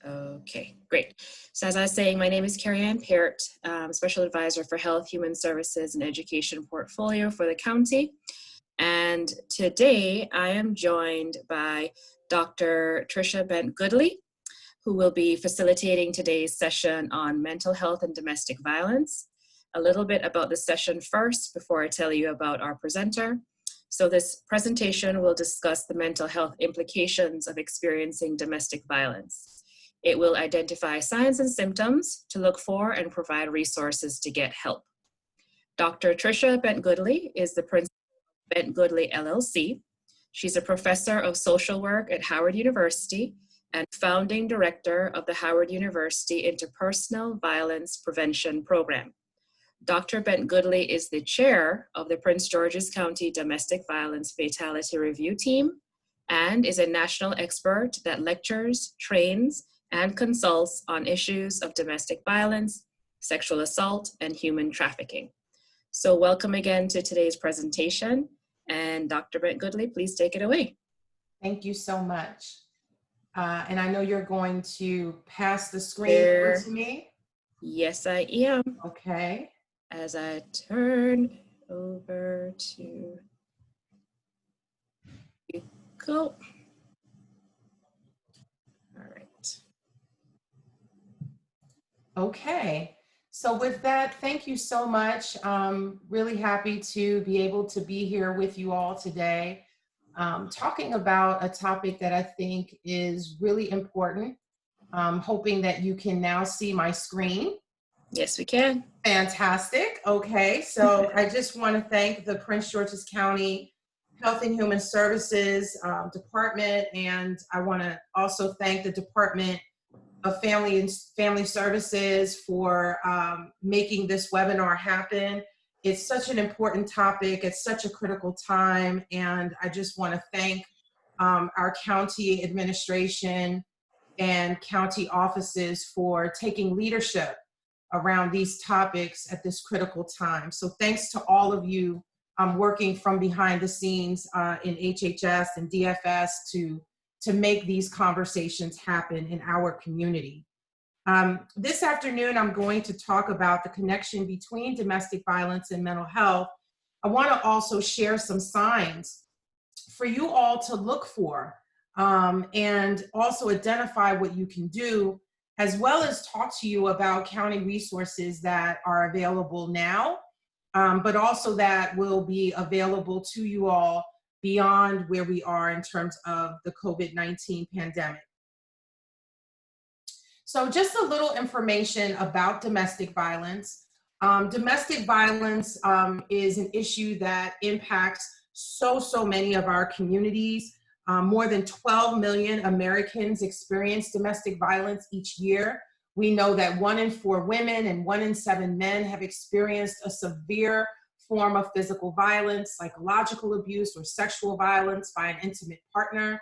Okay, great. So as I was saying, my name is Carrie Ann Peart, Special Advisor for Health, Human Services, and Education Portfolio for the county. And today I am joined by Dr. Tricia Bent-Goodley, who will be facilitating today's session on mental health and domestic violence. A little bit about the session first before I tell you about our presenter. So this presentation will discuss the mental health implications of experiencing domestic violence. It will identify signs and symptoms to look for and provide resources to get help. Dr. Tricia Bent-Goodley is the principal of Bent-Goodley LLC. She's a professor of social work at Howard University and founding director of the Howard University Interpersonal Violence Prevention Program. Dr. Bent-Goodley is the chair of the Prince George's County Domestic Violence Fatality Review Team and is a national expert that lectures, trains, and consults on issues of domestic violence, sexual assault, and human trafficking. So welcome again to today's presentation. And Dr. Bent-Goodley, please take it away. Thank you so much. And I know you're going to pass the screen over to me. Yes, I am. Okay. As I turn over to you go. All right. Okay. So with that, thank you so much. Really happy to be able to be here with you all today, talking about a topic that I think is really important. Hoping that you can now see my screen. Yes, we can. Fantastic. Okay, so I just want to thank the Prince George's County Health and Human Services Department, and I want to also thank the Department of Family Services for making this webinar happen. It's such an important topic. It's such a critical time, and I just want to thank our county administration and county offices for taking leadership around these topics at this critical time. So thanks to all of you working from behind the scenes in HHS and DFS to make these conversations happen in our community. This afternoon, I'm going to talk about the connection between domestic violence and mental health. I want to also share some signs for you all to look for and also identify what you can do, as well as talk to you about county resources that are available now, but also that will be available to you all beyond where we are in terms of the COVID-19 pandemic. So just a little information about domestic violence. Domestic violence is an issue that impacts so many of our communities. More than 12 million Americans experience domestic violence each year. We know that 1 in 4 women and 1 in 7 men have experienced a severe form of physical violence, psychological abuse, or sexual violence by an intimate partner.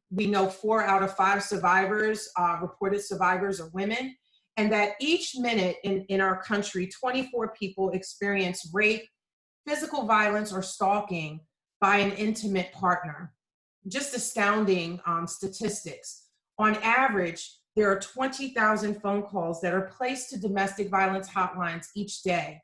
We know 4 out of 5 survivors, reported survivors, are women, and that each minute in our country, 24 people experience rape, physical violence, or stalking by an intimate partner. Just astounding statistics. On average, there are 20,000 phone calls that are placed to domestic violence hotlines each day.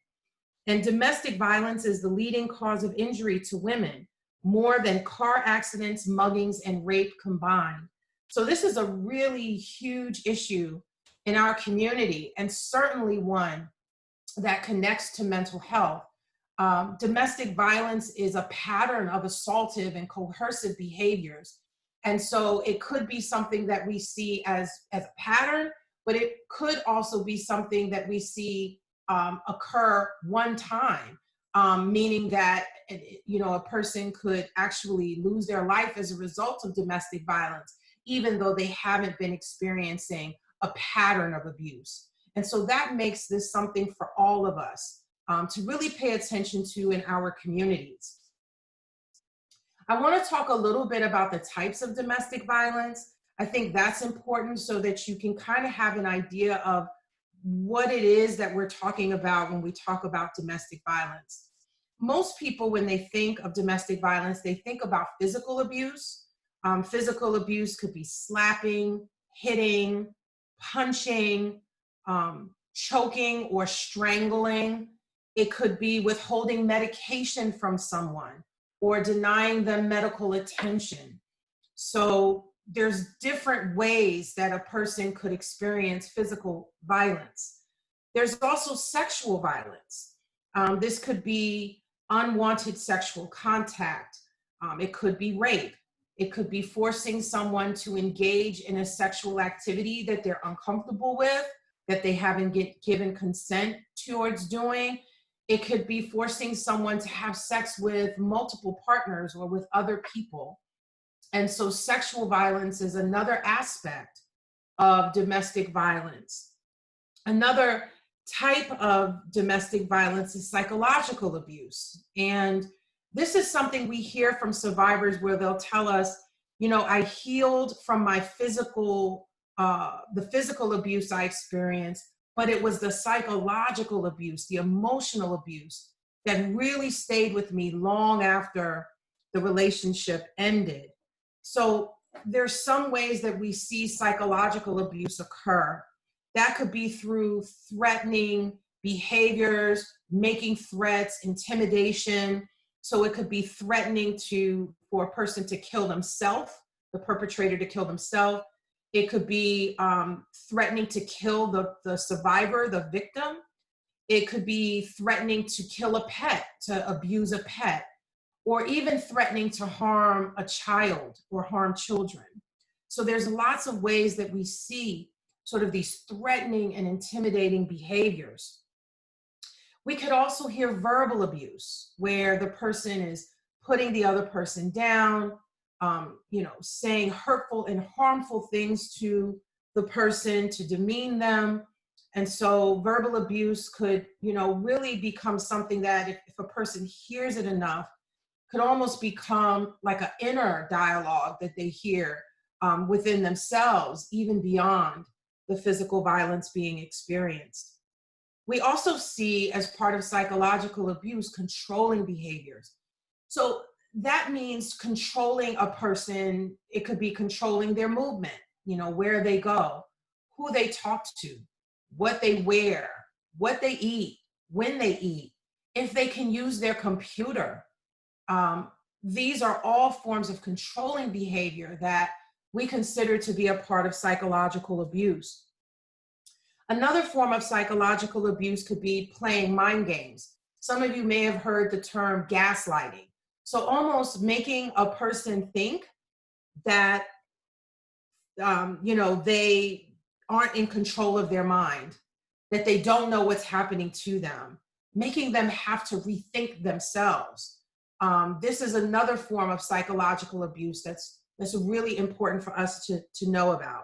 And domestic violence is the leading cause of injury to women, more than car accidents, muggings, and rape combined. So this is a really huge issue in our community, and certainly one that connects to mental health. Domestic violence is a pattern of assaultive and coercive behaviors. And so it could be something that we see as a pattern, but it could also be something that we see occur one time, meaning that a person could actually lose their life as a result of domestic violence, even though they haven't been experiencing a pattern of abuse. And so that makes this something for all of us to really pay attention to in our communities. I want to talk a little bit about the types of domestic violence. I think that's important so that you can kind of have an idea of what it is that we're talking about when we talk about domestic violence. Most people, when they think of domestic violence, they think about physical abuse. Physical abuse could be slapping, hitting, punching, choking or strangling. It could be withholding medication from someone or denying them medical attention. So there's different ways that a person could experience physical violence. There's also sexual violence. This could be unwanted sexual contact. It could be rape. It could be forcing someone to engage in a sexual activity that they're uncomfortable with, that they haven't given consent towards doing. It could be forcing someone to have sex with multiple partners or with other people. And so sexual violence is another aspect of domestic violence. Another type of domestic violence is psychological abuse. And this is something we hear from survivors where they'll tell us, you know, I healed from my the physical abuse I experienced, but it was the psychological abuse, the emotional abuse that really stayed with me long after the relationship ended. So there's some ways that we see psychological abuse occur. That could be through threatening behaviors, making threats, intimidation. So it could be threatening for a person to kill themselves, the perpetrator to kill themselves. It could be threatening to kill the survivor, the victim. It could be threatening to kill a pet, to abuse a pet, or even threatening to harm a child or harm children. So there's lots of ways that we see sort of these threatening and intimidating behaviors. We could also hear verbal abuse, where the person is putting the other person down, saying hurtful and harmful things to the person to demean them. And so verbal abuse could, really become something that if a person hears it enough, could almost become like an inner dialogue that they hear within themselves, even beyond the physical violence being experienced. We also see, as part of psychological abuse, controlling behaviors. So that means controlling a person. It could be controlling their movement, where they go, who they talk to, what they wear, what they eat, when they eat, if they can use their computer. These are all forms of controlling behavior that we consider to be a part of psychological abuse. Another form of psychological abuse could be playing mind games. Some of you may have heard the term gaslighting. So almost making a person think that, they aren't in control of their mind, that they don't know what's happening to them, making them have to rethink themselves. This is another form of psychological abuse that's really important for us to know about.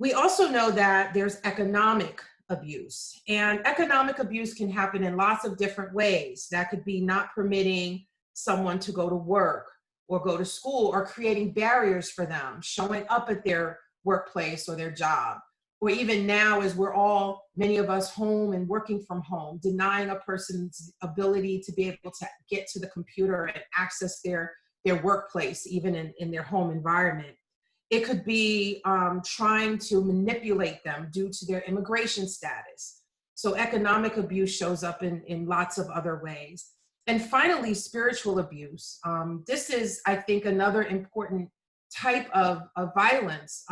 We also know that there's economic abuse, and economic abuse can happen in lots of different ways. That could be not permitting someone to go to work or go to school, or creating barriers for them, showing up at their workplace or their job. Or even now, as many of us home and working from home, denying a person's ability to be able to get to the computer and access their workplace, even in their home environment. It could be trying to manipulate them due to their immigration status. So economic abuse shows up in lots of other ways. And finally, spiritual abuse. This is, I think, another important type of violence.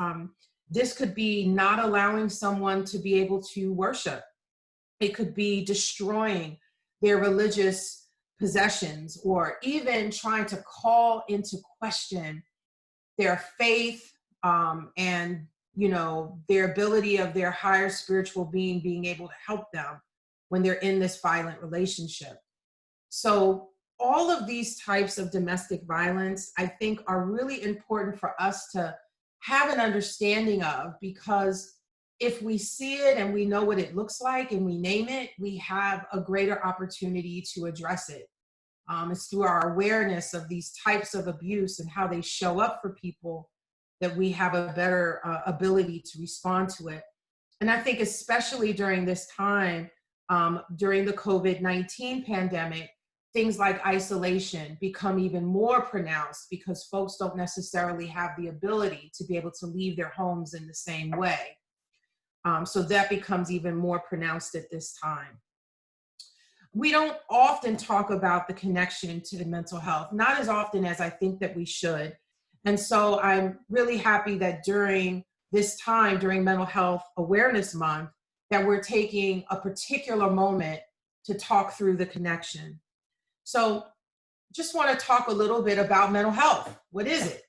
This could be not allowing someone to be able to worship. It could be destroying their religious possessions, or even trying to call into question their faith and their ability of their higher spiritual being able to help them when they're in this violent relationship. So all of these types of domestic violence, I think, are really important for us to have an understanding of, because if we see it and we know what it looks like and we name it, we have a greater opportunity to address it. It's through our awareness of these types of abuse and how they show up for people that we have a better ability to respond to it. And I think especially during this time, during the COVID-19 pandemic, things like isolation become even more pronounced because folks don't necessarily have the ability to be able to leave their homes in the same way. So that becomes even more pronounced at this time. We don't often talk about the connection to the mental health, not as often as I think that we should. And so I'm really happy that during this time, during Mental Health Awareness Month, that we're taking a particular moment to talk through the connection. So just want to talk a little bit about mental health. What is it?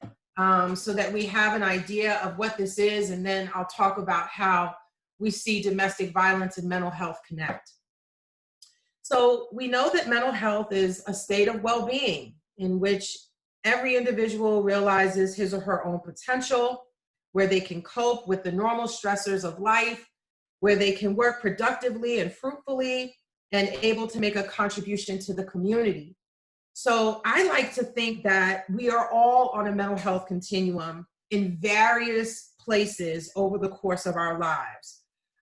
So that we have an idea of what this is, and then I'll talk about how we see domestic violence and mental health connect. So we know that mental health is a state of well-being in which every individual realizes his or her own potential, where they can cope with the normal stressors of life, where they can work productively and fruitfully, and able to make a contribution to the community. So I like to think that we are all on a mental health continuum in various places over the course of our lives.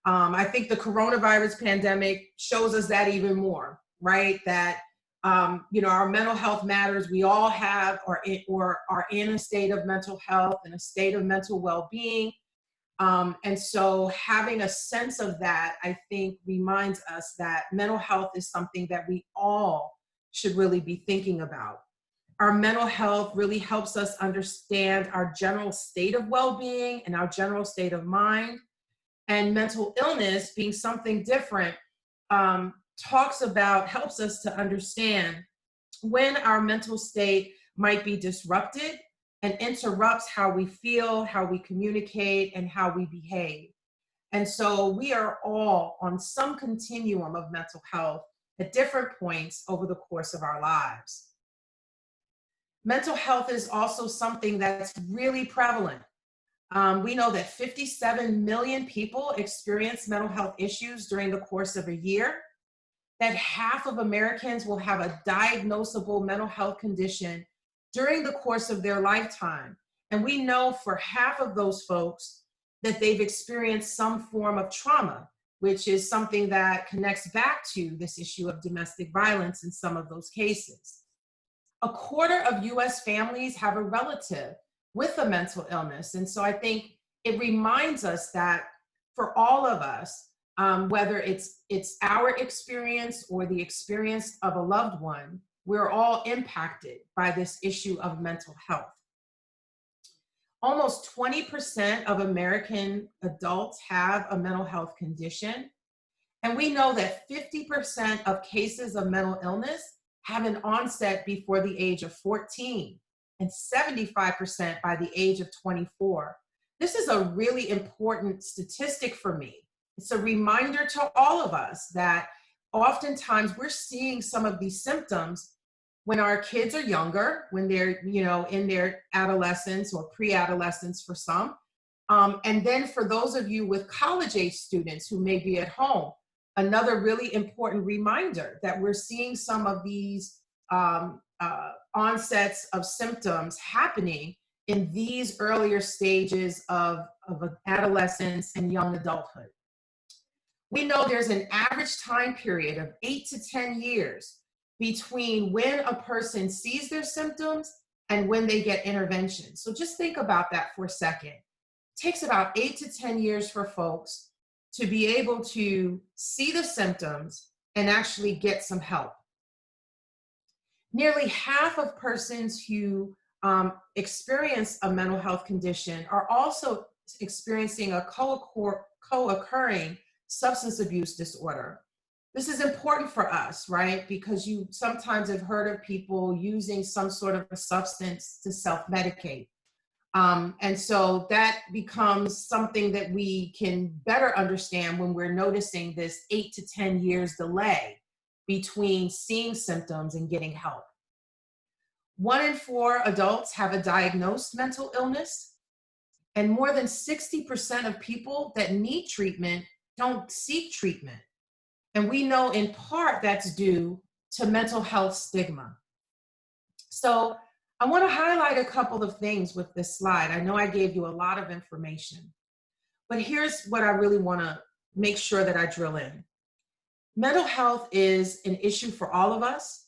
I think the coronavirus pandemic shows us that even more, right? That our mental health matters. We all have or are in a state of mental health and a state of mental well-being. And so having a sense of that, I think, reminds us that mental health is something that we all should really be thinking about. Our mental health really helps us understand our general state of well-being and our general state of mind. And mental illness, being something different, helps us to understand when our mental state might be disrupted and interrupts how we feel, how we communicate, and how we behave. And so we are all on some continuum of mental health at different points over the course of our lives. Mental health is also something that's really prevalent. We know that 57 million people experience mental health issues during the course of a year, that half of Americans will have a diagnosable mental health condition during the course of their lifetime. And we know for half of those folks that they've experienced some form of trauma, which is something that connects back to this issue of domestic violence in some of those cases. A quarter of US families have a relative with a mental illness. And so I think it reminds us that for all of us, whether it's our experience or the experience of a loved one, we're all impacted by this issue of mental health. Almost 20% of American adults have a mental health condition. And we know that 50% of cases of mental illness have an onset before the age of 14. And 75% by the age of 24. This is a really important statistic for me. It's a reminder to all of us that oftentimes we're seeing some of these symptoms when our kids are younger, when they're in their adolescence or pre-adolescence for some. And then for those of you with college-age students who may be at home, another really important reminder that we're seeing some of these onsets of symptoms happening in these earlier stages of adolescence and young adulthood. We know there's an average time period of 8 to 10 years between when a person sees their symptoms and when they get intervention. So just think about that for a second. It takes about 8 to 10 years for folks to be able to see the symptoms and actually get some help. Nearly half of persons who experience a mental health condition are also experiencing a co-occurring substance abuse disorder. This is important for us, right? Because you sometimes have heard of people using some sort of a substance to self-medicate. And so that becomes something that we can better understand when we're noticing this 8 to 10 years delay between seeing symptoms and getting help. 1 in 4 adults have a diagnosed mental illness, and more than 60% of people that need treatment don't seek treatment. And we know in part that's due to mental health stigma. So I want to highlight a couple of things with this slide. I know I gave you a lot of information, but here's what I really want to make sure that I drill in. Mental health is an issue for all of us.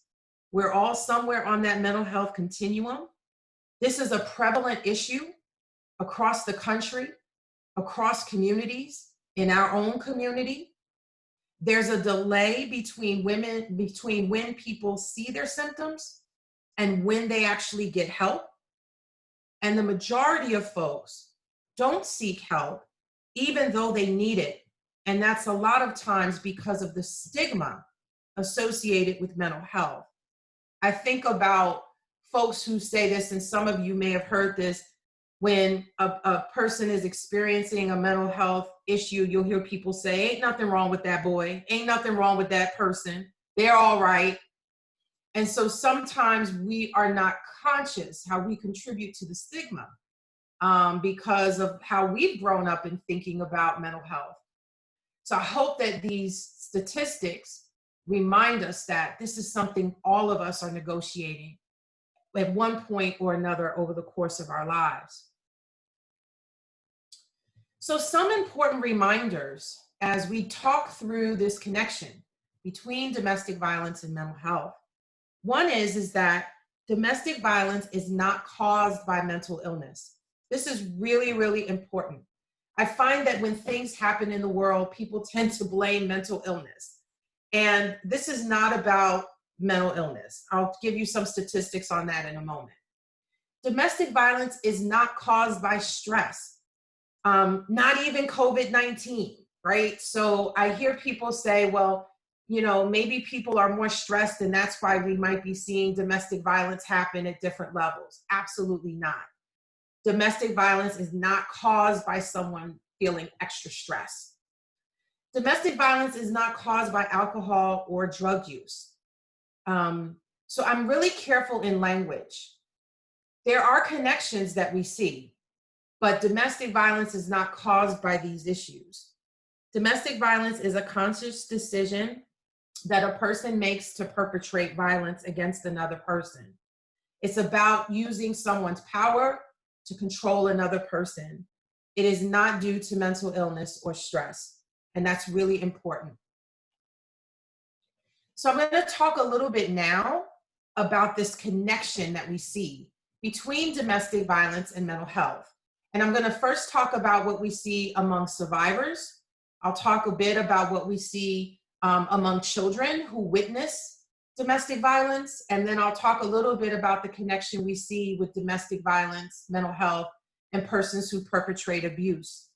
We're all somewhere on that mental health continuum. This is a prevalent issue across the country, across communities, in our own community. There's a delay between when people see their symptoms and when they actually get help. And the majority of folks don't seek help, even though they need it. And that's a lot of times because of the stigma associated with mental health. I think about folks who say this, and some of you may have heard this, when a person is experiencing a mental health issue, you'll hear people say, ain't nothing wrong with that boy, ain't nothing wrong with that person, they're all right. And so sometimes we are not conscious how we contribute to the stigma because of how we've grown up in thinking about mental health. So I hope that these statistics remind us that this is something all of us are negotiating at one point or another over the course of our lives. So some important reminders as we talk through this connection between domestic violence and mental health. One is that domestic violence is not caused by mental illness. This is really, really important. I find that when things happen in the world, people tend to blame mental illness. And this is not about mental illness. I'll give you some statistics on that in a moment. Domestic violence is not caused by stress, not even COVID-19, right? So I hear people say, well, you know, maybe people are more stressed and that's why we might be seeing domestic violence happen at different levels. Absolutely not. Domestic violence is not caused by someone feeling extra stress. Domestic violence is not caused by alcohol or drug use. So I'm really careful in language. There are connections that we see, but domestic violence is not caused by these issues. Domestic violence is a conscious decision that a person makes to perpetrate violence against another person. It's about using someone's power to control another person. It is not due to mental illness or stress, and that's really important. So I'm going to talk a little bit now about this connection that we see between domestic violence and mental health. And I'm going to first talk about what we see among survivors. I'll talk a bit about what we see among children who witness domestic violence. And then I'll talk a little bit about the connection we see with domestic violence, mental health, and persons who perpetrate abuse.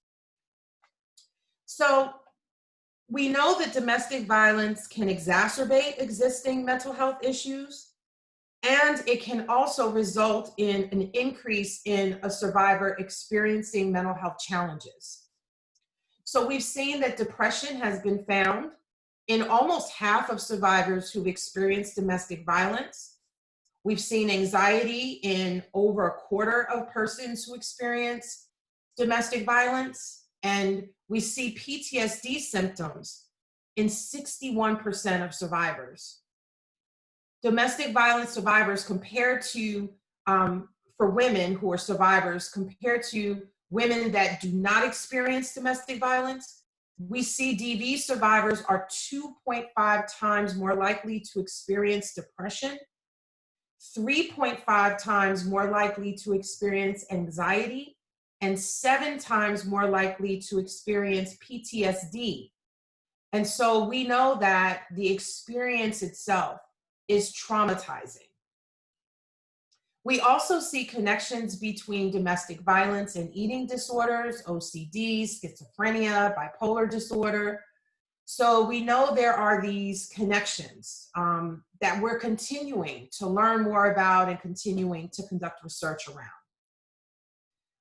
So we know that domestic violence can exacerbate existing mental health issues, and it can also result in an increase in a survivor experiencing mental health challenges. So we've seen that depression has been found in almost half of survivors who've experienced domestic violence. We've seen anxiety in over a quarter of persons who experience domestic violence, and we see PTSD symptoms in 61% of survivors. Domestic violence survivors compared to, for women who are survivors, compared to women that do not experience domestic violence, we see DV survivors are 2.5 times more likely to experience depression, 3.5 times more likely to experience anxiety, and 7 times more likely to experience PTSD. And so we know that the experience itself is traumatizing. We also see connections between domestic violence and eating disorders, OCD, schizophrenia, bipolar disorder. So we know there are these connections that we're continuing to learn more about and continuing to conduct research around.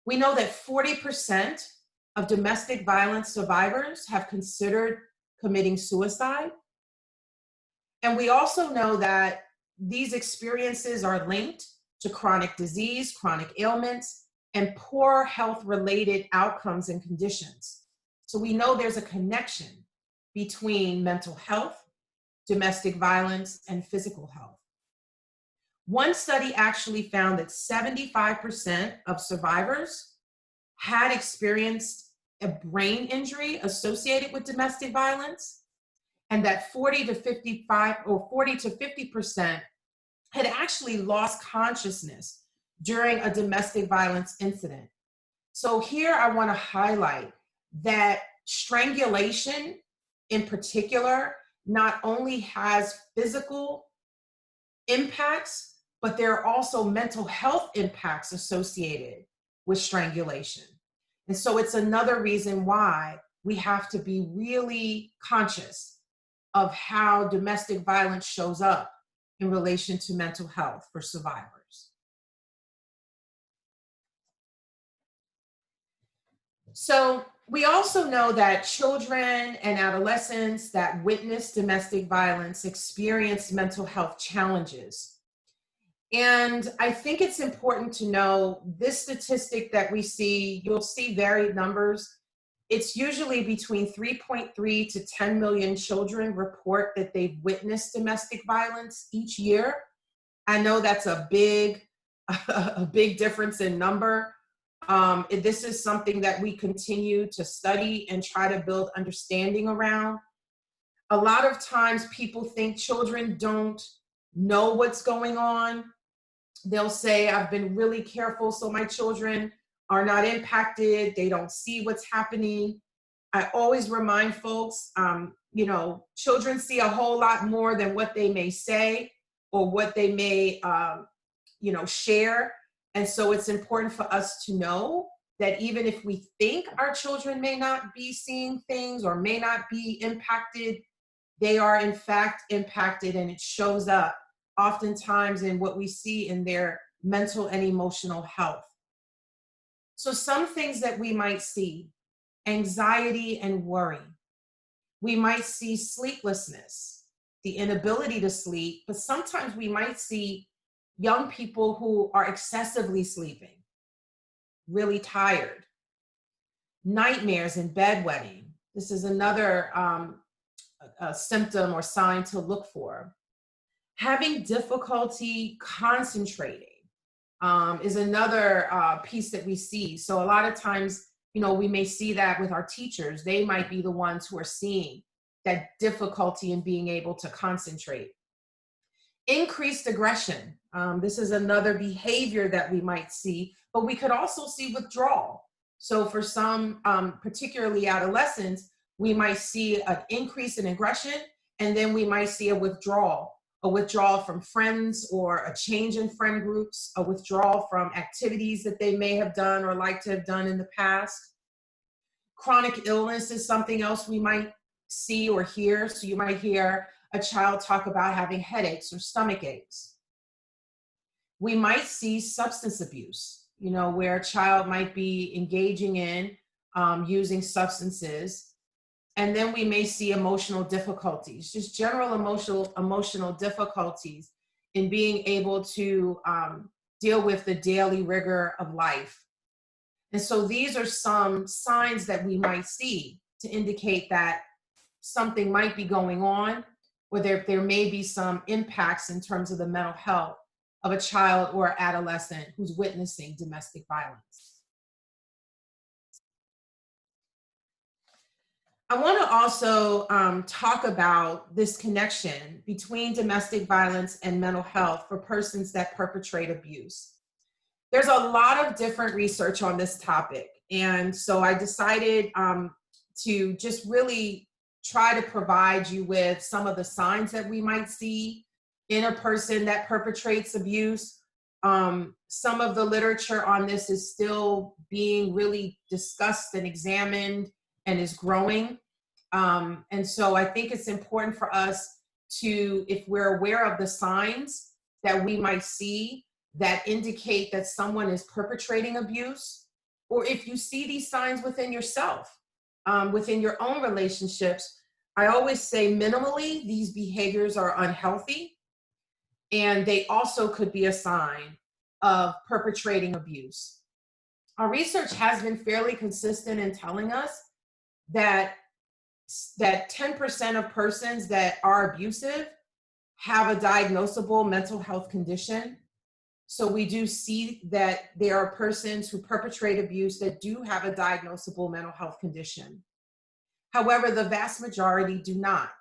We know that 40% of domestic violence survivors have considered committing suicide. And we also know that these experiences are linked to chronic disease, chronic ailments, and poor health-related outcomes and conditions. So we know there's a connection between mental health, domestic violence, and physical health. One study actually found that 75% of survivors had experienced a brain injury associated with domestic violence, and that 40 to 50% had actually lost consciousness during a domestic violence incident. So here I want to highlight that strangulation in particular not only has physical impacts, but there are also mental health impacts associated with strangulation. And so it's another reason why we have to be really conscious of how domestic violence shows up in relation to mental health for survivors. So we also know that children and adolescents that witness domestic violence experience mental health challenges. And I think it's important to know this statistic that we see, you'll see varied numbers. It's usually between 3.3 to 10 million children report that they've witnessed domestic violence each year. I know that's a big difference in number. This is something that we continue to study and try to build understanding around. A lot of times people think children don't know what's going on. They'll say, I've been really careful so my children are not impacted. They don't see what's happening. I always remind folks, children see a whole lot more than what they may say or what they may, share. And so it's important for us to know that even if we think our children may not be seeing things or may not be impacted, they are in fact impacted, and it shows up oftentimes in what we see in their mental and emotional health. So some things that we might see: anxiety and worry. We might see sleeplessness, the inability to sleep, but sometimes we might see young people who are excessively sleeping, really tired. Nightmares and bedwetting. This is another symptom or sign to look for. Having difficulty concentrating is another piece that we see. So a lot of times, we may see that with our teachers. They might be the ones who are seeing that difficulty in being able to concentrate. Increased aggression. This is another behavior that we might see, but we could also see withdrawal. So for some, particularly adolescents, we might see an increase in aggression, and then we might see a withdrawal from friends or a change in friend groups, a withdrawal from activities that they may have done or like to have done in the past. Chronic illness is something else we might see or hear. So you might hear a child talk about having headaches or stomach aches. We might see substance abuse, where a child might be engaging in using substances. And then we may see emotional difficulties, just general emotional difficulties in being able to deal with the daily rigor of life. And so these are some signs that we might see to indicate that something might be going on, or there may be some impacts in terms of the mental health of a child or adolescent who's witnessing domestic violence. I want to also talk about this connection between domestic violence and mental health for persons that perpetrate abuse. There's a lot of different research on this topic, and so I decided to just really try to provide you with some of the signs that we might see in a person that perpetrates abuse. Some of the literature on this is still being really discussed and examined and is growing. And so I think it's important for us to, if we're aware of the signs that we might see that indicate that someone is perpetrating abuse, or if you see these signs within yourself, within your own relationships, I always say minimally, these behaviors are unhealthy, and they also could be a sign of perpetrating abuse. Our research has been fairly consistent in telling us that 10% of persons that are abusive have a diagnosable mental health condition. So we do see that there are persons who perpetrate abuse that do have a diagnosable mental health condition. However, the vast majority do not.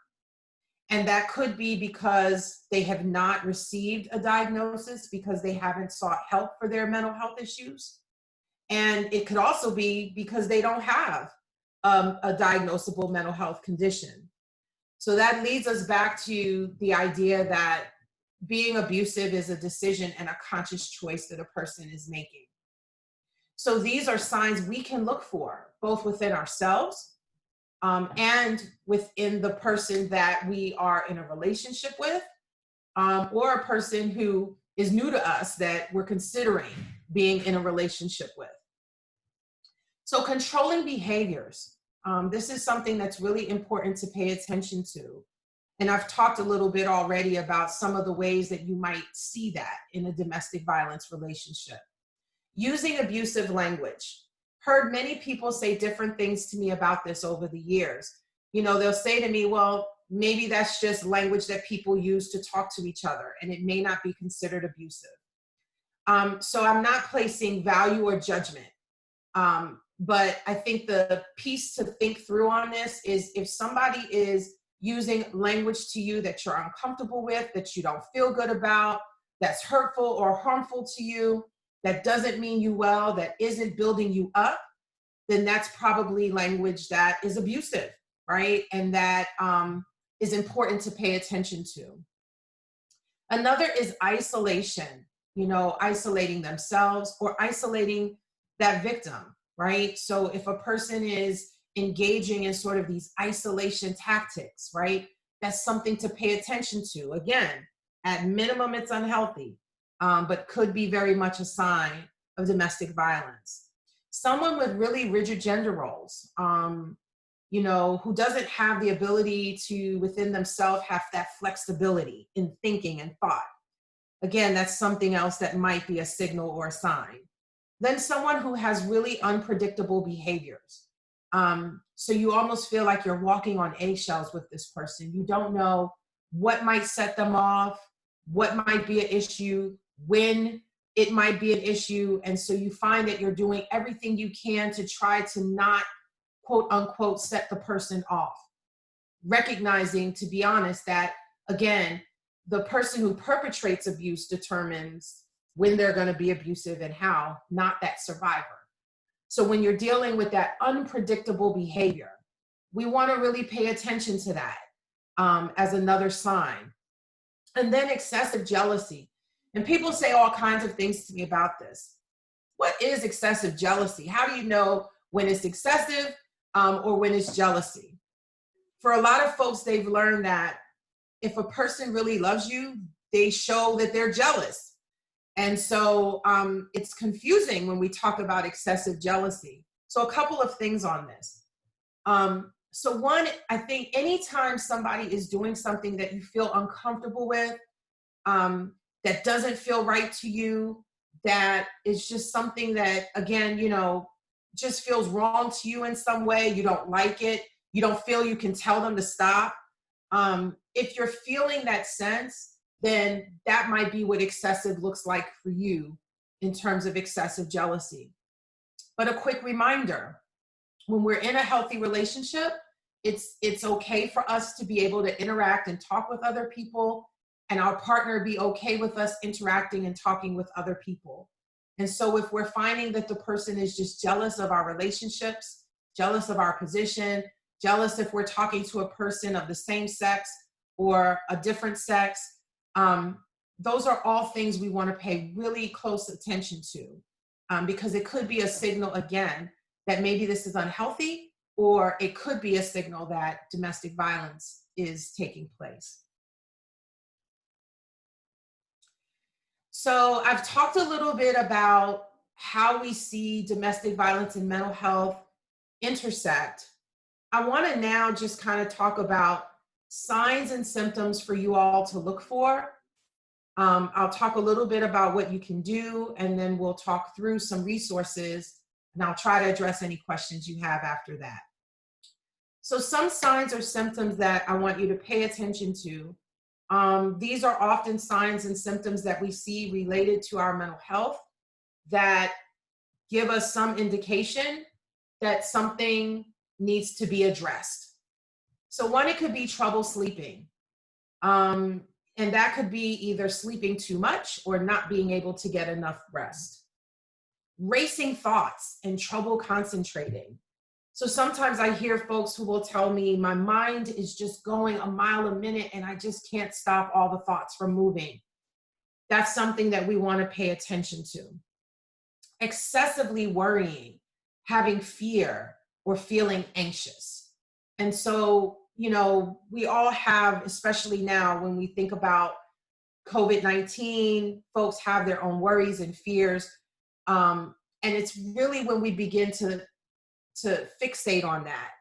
And that could be because they have not received a diagnosis, because they haven't sought help for their mental health issues. And it could also be because they don't have a diagnosable mental health condition. So that leads us back to the idea that being abusive is a decision and a conscious choice that a person is making. So these are signs we can look for, both within ourselves and within the person that we are in a relationship with, or a person who is new to us that we're considering being in a relationship with. So controlling behaviors. This is something that's really important to pay attention to. And I've talked a little bit already about some of the ways that you might see that in a domestic violence relationship. Using abusive language. Heard many people say different things to me about this over the years. You know, they'll say to me, well, maybe that's just language that people use to talk to each other, and it may not be considered abusive. So I'm not placing value or judgment. But I think the piece to think through on this is, if somebody is using language to you that you're uncomfortable with, that you don't feel good about, that's hurtful or harmful to you, that doesn't mean you well, that isn't building you up, then that's probably language that is abusive, right? And that is important to pay attention to. Another is isolation, you know, isolating themselves or isolating that victim, right? So if a person is engaging in sort of these isolation tactics, right, that's something to pay attention to. Again, at minimum, it's unhealthy, but could be very much a sign of domestic violence. Someone with really rigid gender roles, you know, who doesn't have the ability to, within themselves, have that flexibility in thinking and thought. Again, that's something else that might be a signal or a sign. Then someone who has really unpredictable behaviors. So you almost feel like you're walking on eggshells with this person. You don't know what might set them off, what might be an issue, when it might be an issue. And so you find that you're doing everything you can to try to not, quote unquote, set the person off. Recognizing, to be honest, that, again, the person who perpetrates abuse determines when they're going to be abusive and how, not that survivor. So when you're dealing with that unpredictable behavior, we want to really pay attention to that as another sign. And then excessive jealousy. And people say all kinds of things to me about this. What is excessive jealousy? How do you know when it's excessive or when it's jealousy? For a lot of folks, they've learned that if a person really loves you, they show that they're jealous. And so it's confusing when we talk about excessive jealousy. So a couple of things on this. So one, I think anytime somebody is doing something that you feel uncomfortable with, that doesn't feel right to you, that is just something that, again, you know, just feels wrong to you in some way, you don't like it, you don't feel you can tell them to stop. If you're feeling that sense, then that might be what excessive looks like for you in terms of excessive jealousy. But a quick reminder, when we're in a healthy relationship, it's okay for us to be able to interact and talk with other people, and our partner be okay with us interacting and talking with other people. And so if we're finding that the person is just jealous of our relationships, jealous of our position, jealous if we're talking to a person of the same sex or a different sex, those are all things we want to pay really close attention to, because it could be a signal, again, that maybe this is unhealthy, or it could be a signal that domestic violence is taking place. So I've talked a little bit about how we see domestic violence and mental health intersect. I want to now just kind of talk about signs and symptoms for you all to look for. I'll talk a little bit about what you can do, and then we'll talk through some resources, and I'll try to address any questions you have after that. So some signs or symptoms that I want you to pay attention to. These are often signs and symptoms that we see related to our mental health that give us some indication that something needs to be addressed. So one, it could be trouble sleeping. And that could be either sleeping too much or not being able to get enough rest. Racing thoughts and trouble concentrating. So sometimes I hear folks who will tell me, my mind is just going a mile a minute and I just can't stop all the thoughts from moving. That's something that we want to pay attention to. Excessively worrying, having fear, or feeling anxious. And so, we all have, especially now when we think about COVID-19, folks have their own worries and fears. And it's really when we begin to fixate on that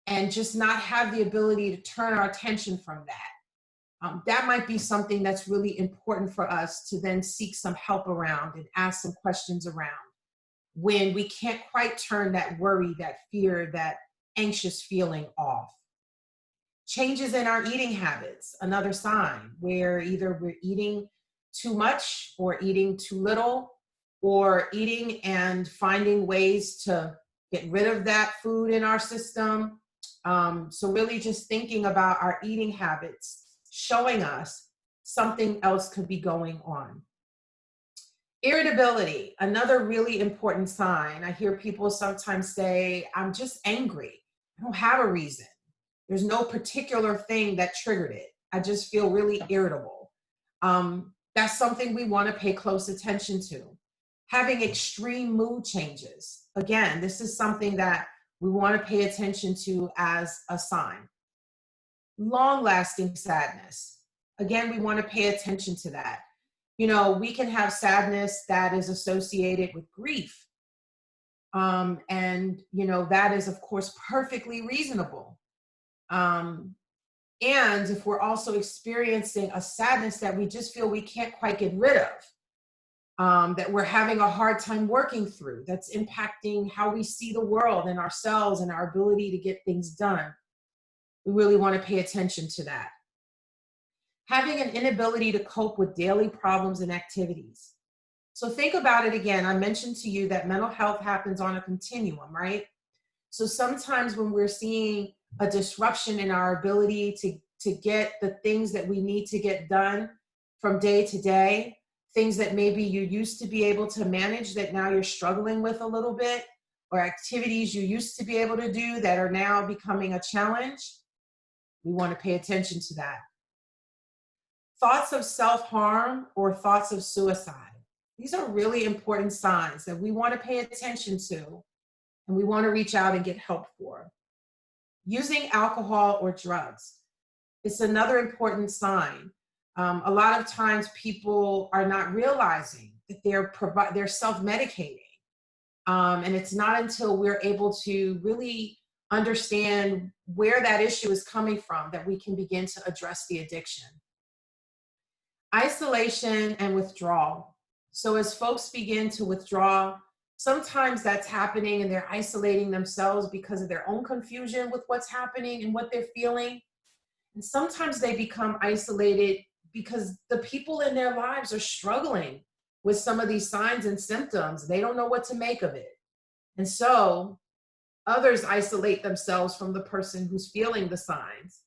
and just not have the ability to turn our attention from that. That might be something that's really important for us to then seek some help around and ask some questions around when we can't quite turn that worry, that fear, that anxious feeling off. Changes in our eating habits, another sign where either we're eating too much or eating too little, or eating and finding ways to get rid of that food in our system. So really just thinking about our eating habits, showing us something else could be going on. Irritability, another really important sign. I hear people sometimes say, I'm just angry. I don't have a reason. There's no particular thing that triggered it. I just feel really irritable. That's something we want to pay close attention to. Having extreme mood changes. Again, this is something that we want to pay attention to as a sign. Long-lasting sadness. Again, we want to pay attention to that. We can have sadness that is associated with grief. And that is, of course, perfectly reasonable. And if we're also experiencing a sadness that we just feel we can't quite get rid of, that we're having a hard time working through, that's impacting how we see the world and ourselves and our ability to get things done, we really want to pay attention to that. Having an inability to cope with daily problems and activities. So think about it again. I mentioned to you that mental health happens on a continuum, right? So sometimes when we're seeing a disruption in our ability to get the things that we need to get done from day to day, things that maybe you used to be able to manage that now you're struggling with a little bit, or activities you used to be able to do that are now becoming a challenge, we want to pay attention to that. Thoughts of self-harm or thoughts of suicide. These are really important signs that we want to pay attention to and we want to reach out and get help for. Using alcohol or drugs. It's another important sign. A lot of times people are not realizing that they're self-medicating. And it's not until we're able to really understand where that issue is coming from that we can begin to address the addiction. Isolation and withdrawal. So as folks begin to withdraw, sometimes that's happening and they're isolating themselves because of their own confusion with what's happening and what they're feeling. And sometimes they become isolated because the people in their lives are struggling with some of these signs and symptoms. They don't know what to make of it. And so others isolate themselves from the person who's feeling the signs.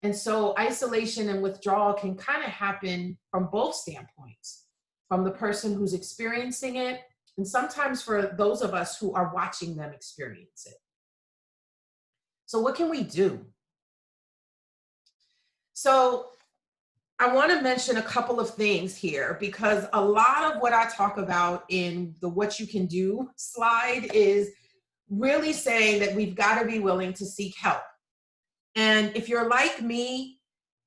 And so isolation and withdrawal can kind of happen from both standpoints, from the person who's experiencing it, and sometimes for those of us who are watching them experience it. So what can we do? So I want to mention a couple of things here, because a lot of what I talk about in the what you can do slide is really saying that we've got to be willing to seek help. And if you're like me,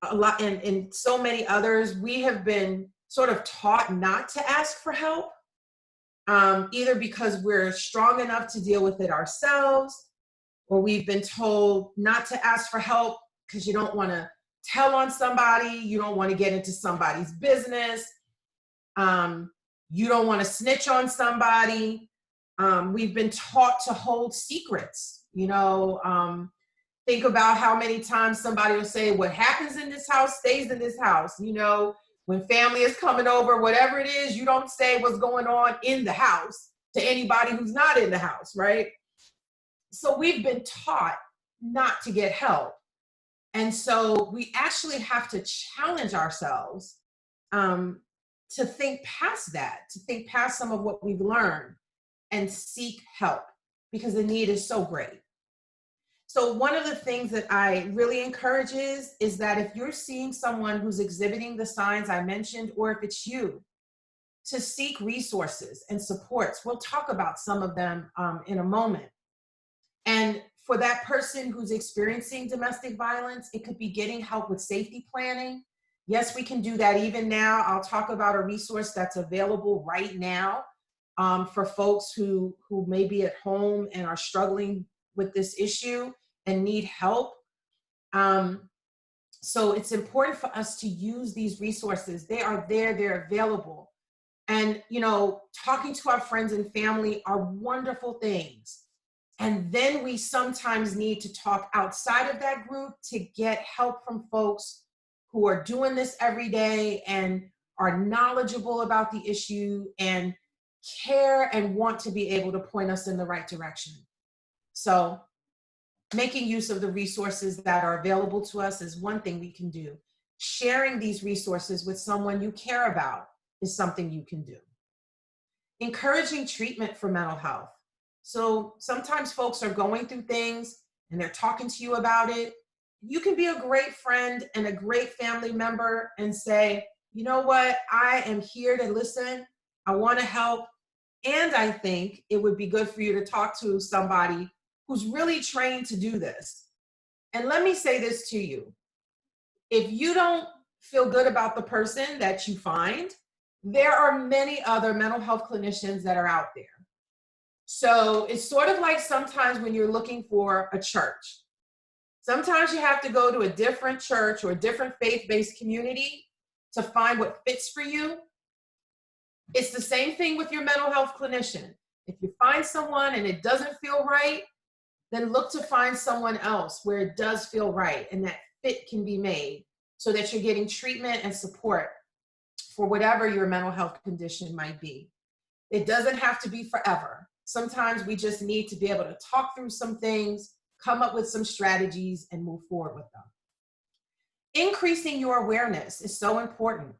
a lot, and so many others, we have been sort of taught not to ask for help, either because we're strong enough to deal with it ourselves, or we've been told not to ask for help because you don't want to tell on somebody, you don't want to get into somebody's business, you don't want to snitch on somebody. We've been taught to hold secrets, think about how many times somebody will say, what happens in this house stays in this house. When family is coming over, whatever it is, you don't say what's going on in the house to anybody who's not in the house, right? So we've been taught not to get help. And so we actually have to challenge ourselves to think past that, to think past some of what we've learned and seek help because the need is so great. So one of the things that I really encourage is that if you're seeing someone who's exhibiting the signs I mentioned, or if it's you, to seek resources and supports. We'll talk about some of them in a moment. And for that person who's experiencing domestic violence, it could be getting help with safety planning. Yes, we can do that even now. I'll talk about a resource that's available right now for folks who may be at home and are struggling with this issue and need help. So it's important for us to use these resources. They are there, they're available. And, you know, talking to our friends and family are wonderful things. And then we sometimes need to talk outside of that group to get help from folks who are doing this every day and are knowledgeable about the issue and care and want to be able to point us in the right direction. So making use of the resources that are available to us is one thing we can do. Sharing these resources with someone you care about is something you can do. Encouraging treatment for mental health. So sometimes folks are going through things and they're talking to you about it. You can be a great friend and a great family member and say, you know what, I am here to listen. I want to help. And I think it would be good for you to talk to somebody who's really trained to do this. And let me say this to you. If you don't feel good about the person that you find, there are many other mental health clinicians that are out there. So it's sort of like sometimes when you're looking for a church. Sometimes you have to go to a different church or a different faith-based community to find what fits for you. It's the same thing with your mental health clinician. If you find someone and it doesn't feel right, then look to find someone else where it does feel right and that fit can be made so that you're getting treatment and support for whatever your mental health condition might be. It doesn't have to be forever. Sometimes we just need to be able to talk through some things, come up with some strategies, and move forward with them. Increasing your awareness is so important.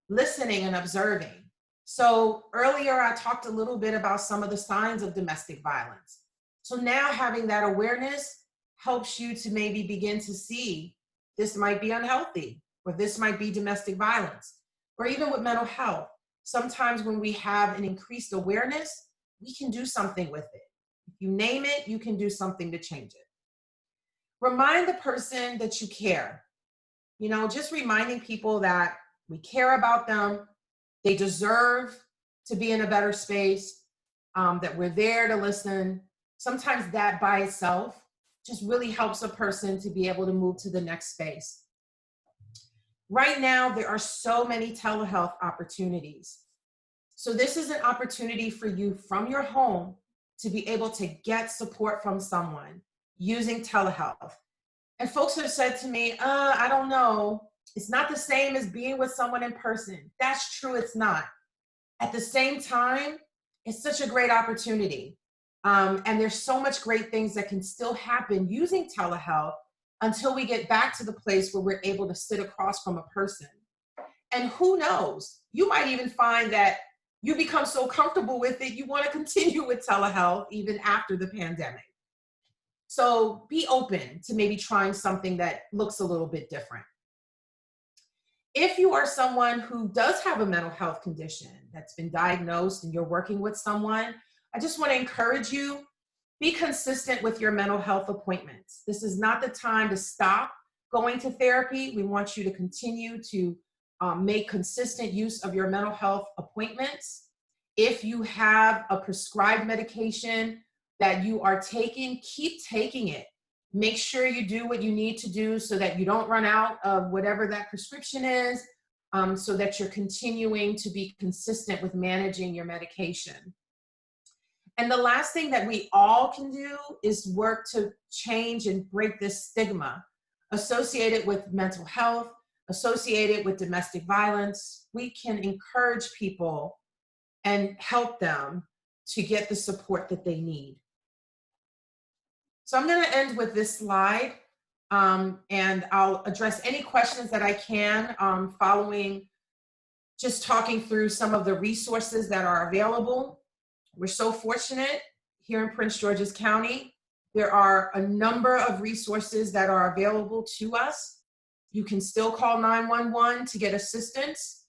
Listening and observing. So earlier I talked a little bit about some of the signs of domestic violence. So now having that awareness helps you to maybe begin to see this might be unhealthy, or this might be domestic violence, or even with mental health. Sometimes when we have an increased awareness, we can do something with it. If you name it, you can do something to change it. Remind the person that you care. You know, just reminding people that we care about them, they deserve to be in a better space, that we're there to listen. Sometimes that by itself just really helps a person to be able to move to the next space. Right now, there are so many telehealth opportunities. So this is an opportunity for you from your home to be able to get support from someone using telehealth. And folks have said to me, I don't know, it's not the same as being with someone in person. That's true, it's not. At the same time, it's such a great opportunity. And there's so much great things that can still happen using telehealth until we get back to the place where we're able to sit across from a person. And who knows, you might even find that you become so comfortable with it, you want to continue with telehealth even after the pandemic. So be open to maybe trying something that looks a little bit different. If you are someone who does have a mental health condition that's been diagnosed and you're working with someone, I just want to encourage you, be consistent with your mental health appointments. This is not the time to stop going to therapy. We want you to continue to make consistent use of your mental health appointments. If you have a prescribed medication that you are taking, keep taking it. Make sure you do what you need to do so that you don't run out of whatever that prescription is, so that you're continuing to be consistent with managing your medication. And the last thing that we all can do is work to change and break this stigma associated with mental health, associated with domestic violence. We can encourage people and help them to get the support that they need. So I'm going to end with this slide. And I'll address any questions that I can following just talking through some of the resources that are available. We're so fortunate here in Prince George's County. There are a number of resources that are available to us. You can still call 911 to get assistance.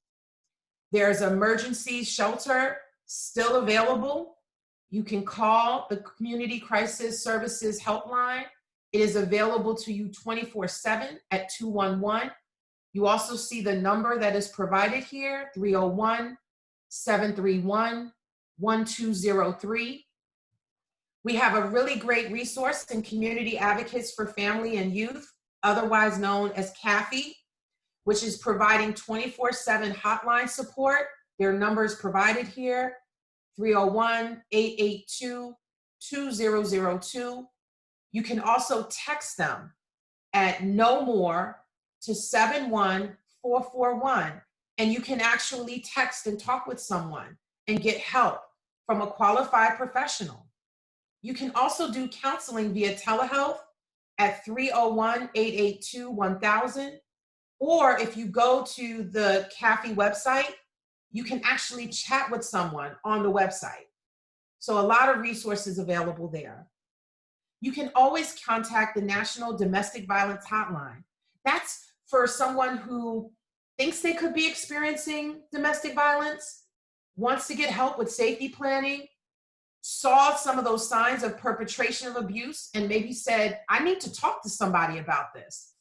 There's emergency shelter still available. You can call the Community Crisis Services Helpline. It is available to you 24/7 at 211. You also see the number that is provided here, 301-731-1203. We have a really great resource in Community Advocates for Family and Youth, otherwise known as CAFE, which is providing 24/7 hotline support. Their number is provided here, 301-882-2002. You can also text them at no more to 71441, and you can actually text and talk with someone and get help from a qualified professional. You can also do counseling via telehealth at 301-882-1000, or if you go to the CAFE website, you can actually chat with someone on the website. So a lot of resources available there. You can always contact the National Domestic Violence Hotline. That's for someone who thinks they could be experiencing domestic violence, wants to get help with safety planning, saw some of those signs of perpetration of abuse, and maybe said, I need to talk to somebody about this.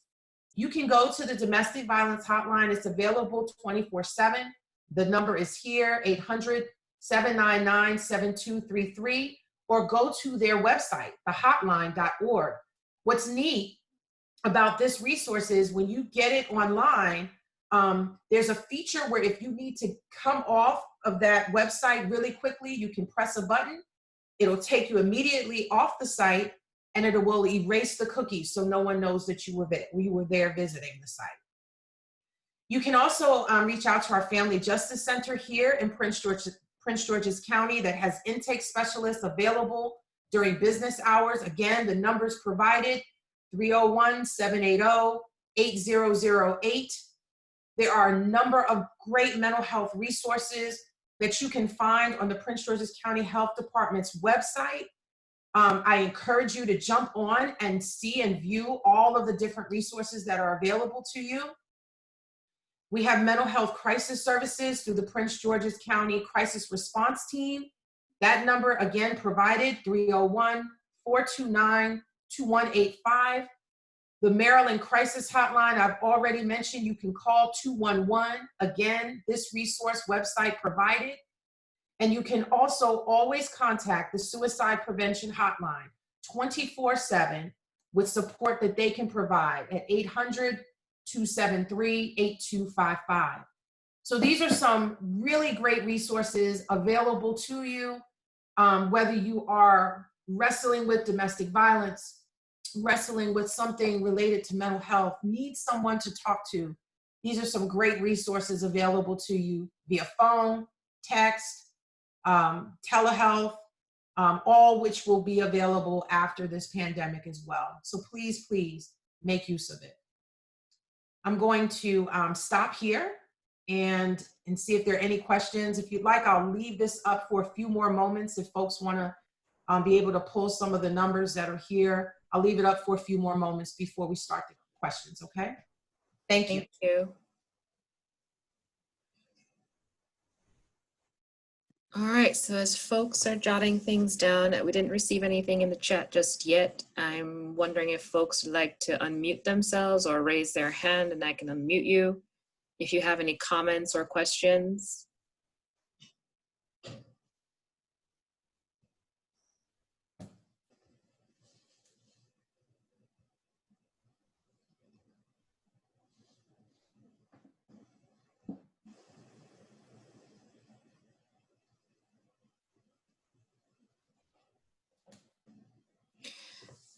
You can go to the Domestic Violence Hotline. It's available 24/7. The number is here, 800-799-7233, or go to their website, thehotline.org. What's neat about this resource is when you get it online, there's a feature where if you need to come off of that website really quickly, you can press a button. It'll take you immediately off the site, and it will erase the cookies so no one knows that you were there visiting the site. You can also reach out to our Family Justice Center here in Prince George's County that has intake specialists available during business hours. Again, the numbers provided, 301-780-8008. There are a number of great mental health resources that you can find on the Prince George's County Health Department's website. I encourage you to jump on and see and view all of the different resources that are available to you. We have mental health crisis services through the Prince George's County Crisis Response Team. That number, again, provided, 301-429-2185. The Maryland Crisis Hotline, I've already mentioned, you can call 211. Again, this resource website provided. And you can also always contact the Suicide Prevention Hotline 24/7 with support that they can provide at 800-273-8255. So these are some really great resources available to you, whether you are wrestling with domestic violence, wrestling with something related to mental health, need someone to talk to. These are some great resources available to you via phone, text, telehealth, all which will be available after this pandemic as well. So please, please make use of it. I'm going to stop here and see if there are any questions. If you'd like, I'll leave this up for a few more moments if folks want to be able to pull some of the numbers that are here. I'll leave it up for a few more moments before we start the questions, okay? Thank you. Thank you. All right, so as folks are jotting things down, we didn't receive anything in the chat just yet. I'm wondering if folks would like to unmute themselves or raise their hand and I can unmute you if you have any comments or questions.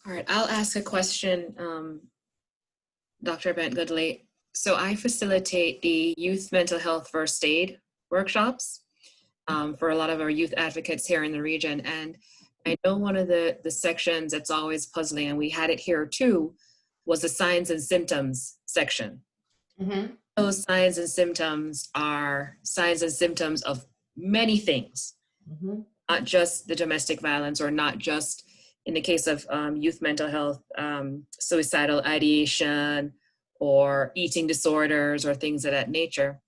All right, I'll ask a question, Dr. Bent-Goodley. So I facilitate the youth mental health first aid workshops for a lot of our youth advocates here in the region. And I know one of the sections that's always puzzling, and we had it here too, was the signs and symptoms section. Mm-hmm. Those signs and symptoms are signs and symptoms of many things, Mm-hmm. not just the domestic violence, or not just in the case of youth mental health, suicidal ideation or eating disorders or things of that nature.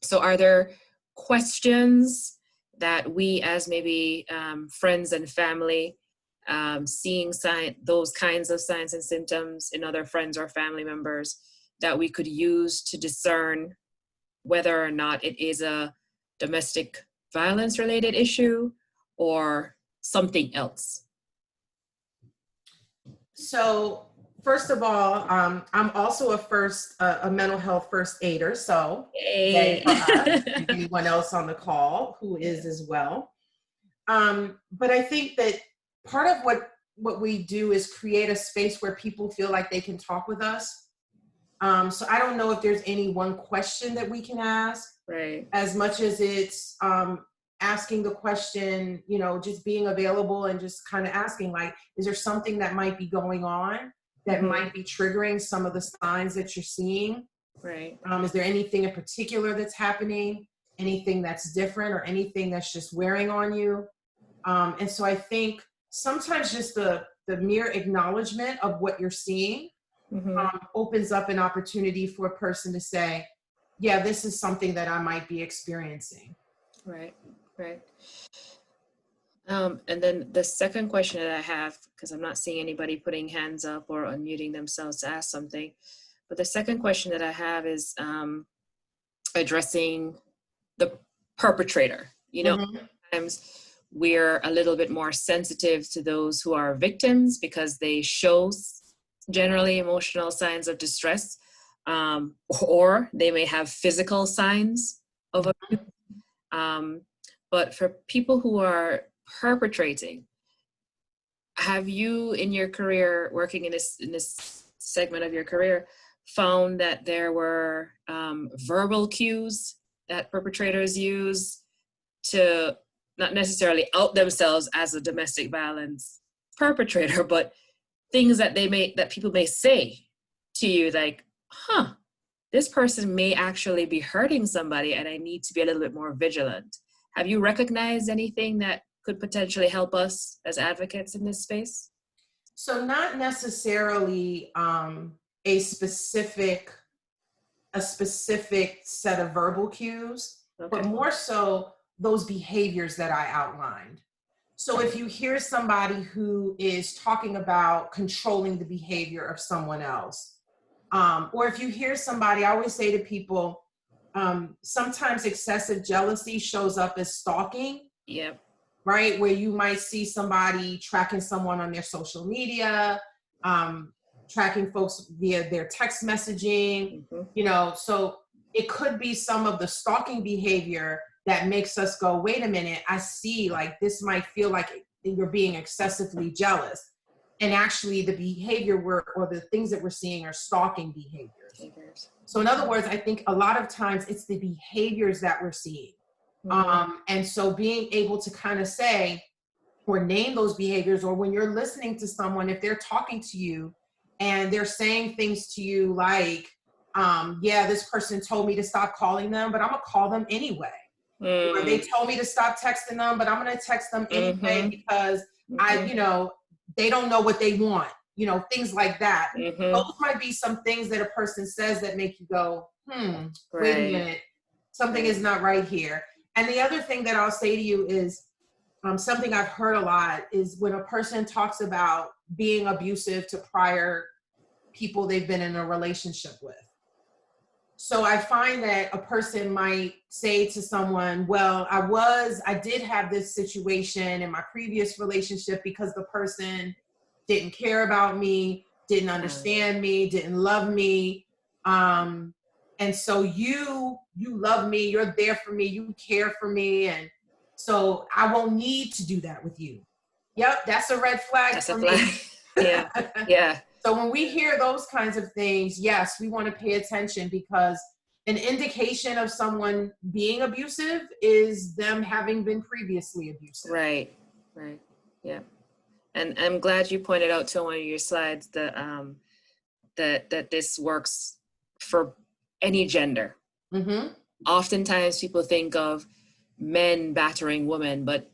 So are there questions that we as maybe friends and family, seeing those kinds of signs and symptoms in other friends or family members, that we could use to discern whether or not it is a domestic violence related issue or something else? So first of all, I'm also a mental health first aider. So yay Hey. for us and anyone else on the call who is as well. But I think that part of what we do is create a space where people feel like they can talk with us. So I don't know if there's any one question that we can ask, Right. as much as it's asking the question, just being available and just kind of asking, like, is there something that might be going on that Mm-hmm. might be triggering some of the signs that you're seeing? Right. Is there anything in particular that's happening, anything that's different, or anything that's just wearing on you? And so I think sometimes just the mere acknowledgement of what you're seeing Mm-hmm. opens up an opportunity for a person to say, yeah, this is something that I might be experiencing. Right. Right. And then the second question that I have, because I'm not seeing anybody putting hands up or unmuting themselves to ask something, but the second question that I have is addressing the perpetrator. Mm-hmm. Sometimes we're a little bit more sensitive to those who are victims because they show generally emotional signs of distress, or they may have physical signs of abuse. But for people who are perpetrating, have you in your career, working in this segment of your career, found that there were verbal cues that perpetrators use to not necessarily out themselves as a domestic violence perpetrator, but things that people may say to you, like, this person may actually be hurting somebody and I need to be a little bit more vigilant? Have you recognized anything that could potentially help us as advocates in this space? So not necessarily a specific set of verbal cues, but Okay. more so those behaviors that I outlined. So if you hear somebody who is talking about controlling the behavior of someone else, or if you hear somebody, I always say to people, sometimes excessive jealousy shows up as stalking. Yep. Right? Where you might see somebody tracking someone on their social media, tracking folks via their text messaging, so it could be some of the stalking behavior that makes us go, wait a minute, I see, like, this might feel like you're being excessively jealous. And actually the behavior or the things that we're seeing are stalking behaviors. So in other words, I think a lot of times it's the behaviors that we're seeing. And so being able to kind of say or name those behaviors, or when you're listening to someone, if they're talking to you and they're saying things to you like, yeah, this person told me to stop calling them, but I'm gonna call them anyway. Or they told me to stop texting them, but I'm gonna text them anyway because they don't know what they want, things like that. Those might be some things that a person says that make you go, wait a minute, something is not right here. And the other thing that I'll say to you is something I've heard a lot is when a person talks about being abusive to prior people they've been in a relationship with. So I find that a person might say to someone, well, I did have this situation in my previous relationship because the person didn't care about me, didn't understand me, didn't love me. And so you love me, you're there for me, you care for me. And so I won't need to do that with you. Yep, that's a red flag for me. Yeah, yeah. So when we hear those kinds of things, yes, we want to pay attention, because an indication of someone being abusive is them having been previously abusive. Right, yeah. And I'm glad you pointed out to one of your slides that this works for any gender. Mm-hmm. Oftentimes people think of men battering women, but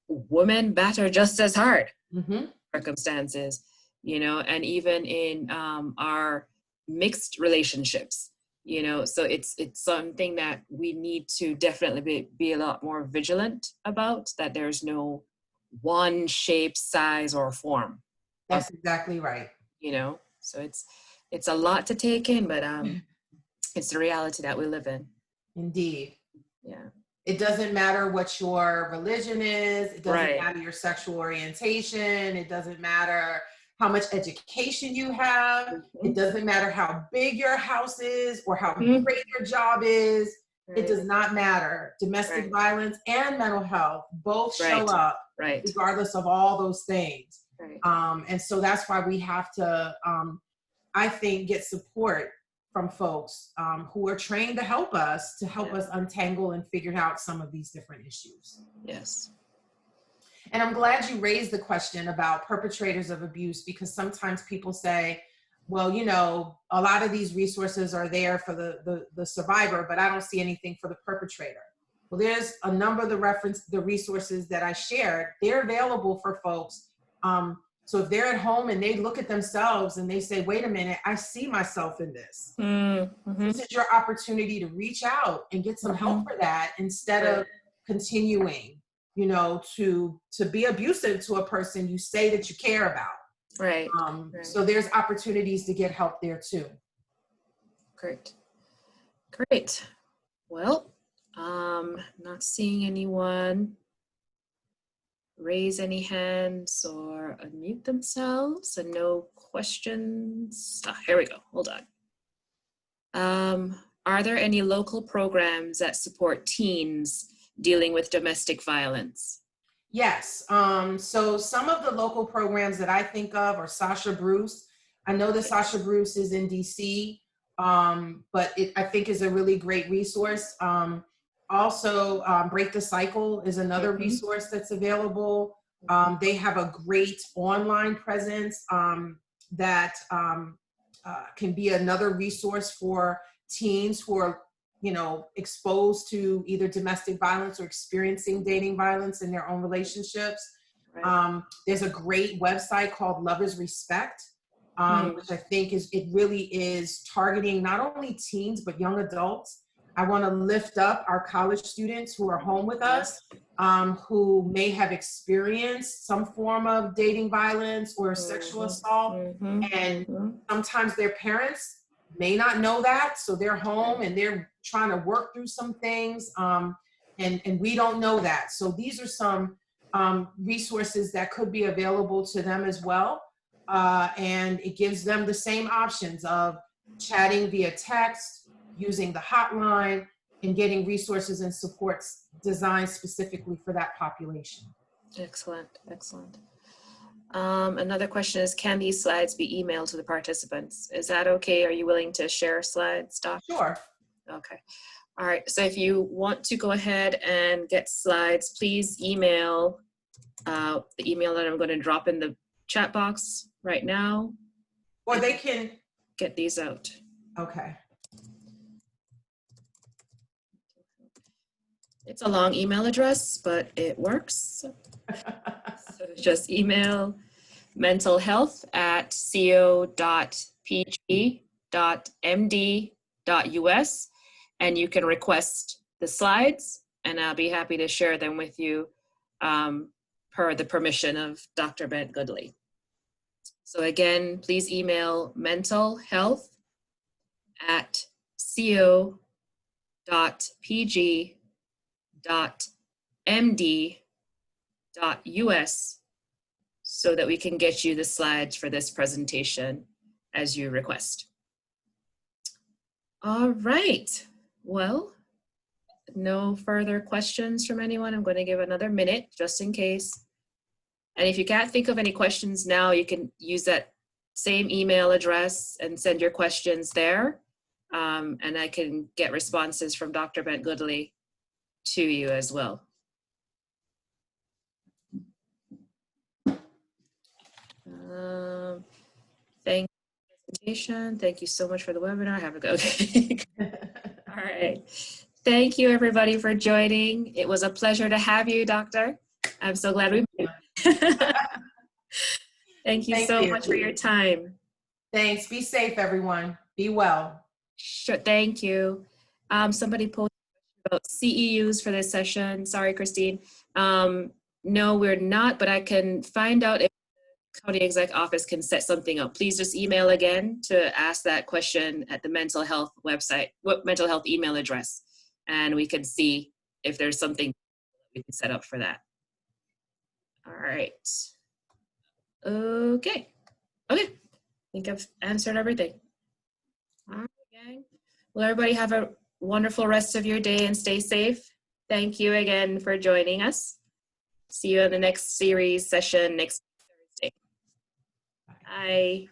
women batter just as hard. Mm-hmm. Circumstances, you know, and even in our mixed relationships, you know, so it's something that we need to definitely be a lot more vigilant about, that there's no one shape, size, or form. That's exactly right. You know, so it's a lot to take in, but it's the reality that we live in. Indeed. Yeah. It doesn't matter what your religion is. It doesn't Right. matter your sexual orientation. It doesn't matter how much education you have. Mm-hmm. It doesn't matter how big your house is or how Mm-hmm. great your job is. Right. It does not matter. Domestic violence and mental health both show up regardless of all those things. Right. And so that's why we have to, I think, get support from folks who are trained to help us untangle and figure out some of these different issues. Yes. And I'm glad you raised the question about perpetrators of abuse, because sometimes people say, well, you know, a lot of these resources are there for the survivor, but I don't see anything for the perpetrator. Well, there's a number of the resources that I shared. They're available for folks. So if they're at home and they look at themselves and they say, wait a minute, I see myself in this. Mm-hmm. This is your opportunity to reach out and get some help for that, instead of continuing, you know, to be abusive to a person you say that you care about. Right. So there's opportunities to get help there too. Great. Well, not seeing anyone raise any hands or unmute themselves, and no questions. Here we go. Hold on. Are there any local programs that support teens dealing with domestic violence? Yes. So some of the local programs that I think of are Sasha Bruce. I know that Sasha Bruce is in DC, but I think is a really great resource. Also, Break the Cycle is another resource that's available. They have a great online presence that can be another resource for teens who are, you know, exposed to either domestic violence or experiencing dating violence in their own relationships. There's a great website called Love is Respect, which I think it really is targeting not only teens, but young adults. I want to lift up our college students who are home with us, who may have experienced some form of dating violence or sexual assault. And sometimes their parents may not know that. So they're home and they're trying to work through some things. And we don't know that. So these are some resources that could be available to them as well. And it gives them the same options of chatting via text, using the hotline, and getting resources and supports designed specifically for that population. Excellent. Another question is, can these slides be emailed to the participants? Is that okay? Are you willing to share slides, Doc? Sure. Okay. All right. So if you want to go ahead and get slides, please email the email that I'm going to drop in the chat box right now. Or they can get these out. Okay. It's a long email address, but it works. So just email mentalhealth@co.pg.md.us, and you can request the slides, and I'll be happy to share them with you per the permission of Dr. Bent-Goodley. So again, please email mentalhealth@co.pg.md.us so that we can get you the slides for this presentation as you request. All right. Well, no further questions from anyone. I'm going to give another minute just in case. And if you can't think of any questions now, you can use that same email address and send your questions there. And I can get responses from Dr. Bent-Goodley to you as well. Thank you presentation. Thank you so much for the webinar. Have a good, okay. All right. Thank you everybody for joining. It was a pleasure to have you, Doctor. I'm so glad we met. Thank you so much for your time. Thanks. Be safe, everyone. Be well. Sure. Thank you. Somebody posted about CEUs for this session. Sorry, Christine. No, we're not, but I can find out if the county exec office can set something up. Please just email again to ask that question at the mental health website, mental health email address, and we can see if there's something we can set up for that. All right. Okay. Okay. I think I've answered everything. All right, gang. Well, everybody have a wonderful rest of your day and stay safe. Thank you again for joining us. See you in the next series session next Thursday. Bye.